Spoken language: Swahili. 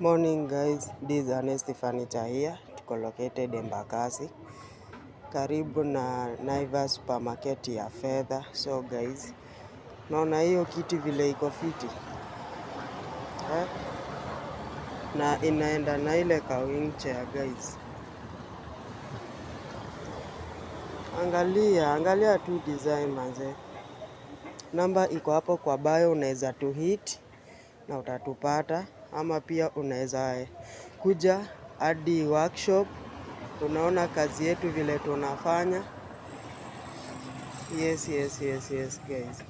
Morning guys, this is Ernest Furniture here. Tuko located Embakasi karibu na Naivas supermarket ya fedha. So guys, naona hiyo kiti vile iko fiti na inaenda na ile ka wing chair guys. Angalia tu design manze. Namba iko hapo kwa bio, unaweza tu hit na utatupata, ama pia unaweza kuja hadi workshop. Unaona kazi yetu vile tunafanya. Yes guys.